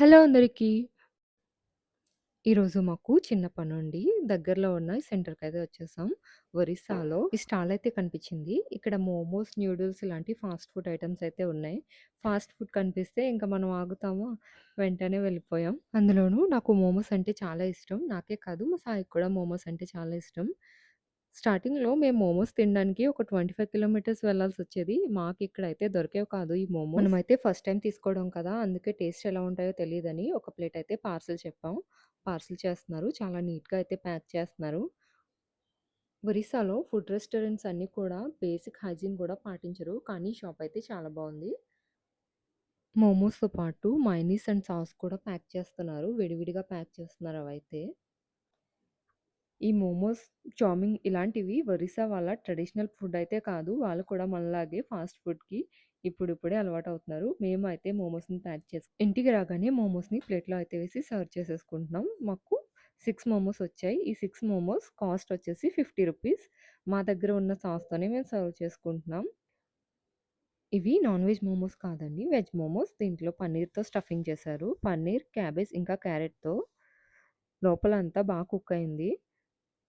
Hello అందరికీ. ఈరోజు మాకు చిన్న పనుండి దగ్గరలో ఉన్న సెంటర్‌కైతే వచ్చేసాం. ఒరిస్సాలో ఈ స్టాల్ అయితే కనిపించింది. ఇక్కడ మోమోస్, న్యూడిల్స్ ఇలాంటి ఫాస్ట్ ఫుడ్ ఐటెమ్స్ అయితే ఉన్నాయి. ఫాస్ట్ ఫుడ్ కనిపిస్తే ఇంక మనం ఆగుతామా? వెంటనే వెళ్ళిపోయాం. అందులోనూ నాకు మోమోస్ అంటే చాలా ఇష్టం. నాకే కాదు మా సాయికి కూడా మోమోస్ అంటే చాలా ఇష్టం. స్టార్టింగ్‌లో మేము మోమోస్ తినడానికి ఒక 25 కిలోమీటర్స్ వెళ్ళాల్సొచ్చేది. మాకిక్కడైతే దొరికేవి కాదు ఈ మోమోస్. మనమైతే ఫస్ట్ టైమ్ తీసుకోవడం కదా! అందుకే టేస్ట్ ఎలా ఉంటాయో తెలీదని ఒక ప్లేట్ అయితే పార్సెల్ చెప్పాం. పార్సెల్ చేస్తున్నారు. చాలా నీట్‌గా అయితే ప్యాక్ చేస్తున్నారు. ఒరిస్సాలో ఫుడ్ రెస్టారెంట్స్ అన్నీ కూడా బేసిక్ హైజీన్ కూడా పాటించరు. కానీ షాప్ అయితే చాలా బావుంది. మోమోస్‌తో పాటు మయోనీస్ అండ్ సాస్ కూడా ప్యాక్ చేస్తున్నారు. విడివిడిగా ప్యాక్ చేస్తున్నారు అవైతే. ఈ మోమోస్, చౌమిన్ ఇలాంటివి ఒరిస్సా వాళ్ళ ట్రెడిషనల్ ఫుడ్ అయితే కాదు. వాళ్ళు కూడా మనలాగే ఫాస్ట్ ఫుడ్‌కి ఇప్పుడిప్పుడే అలవాటవుతున్నారు. మేమైతే మోమోస్‌ని ప్యాక్ ఇంటికి రాగానే మోమోస్‌ని ప్లేట్‌లో అయితే వేసి సర్వ్ చేసేసుకుంటున్నాం. మాకు 6 మోమోస్ వచ్చాయి. ఈ 6 మోమోస్ కాస్ట్ వచ్చేసి ₹50. మా దగ్గర ఉన్న సాస్‌తోనే మేము సర్వ్ చేసుకుంటున్నాం. ఇవి నాన్ వెజ్ మోమోస్ కాదండి. వెజ్ మోమోస్. దీంట్లో పన్నీర్‌తో స్టఫింగ్ చేశారు. పన్నీర్, క్యాబేజ్ ఇంకా క్యారెట్‌తో లోపలంతా కుక్ అయింది.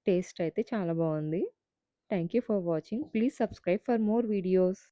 టేస్ట్ అయితే చాలా బావుంది. Thank you for watching. Please subscribe for more videos.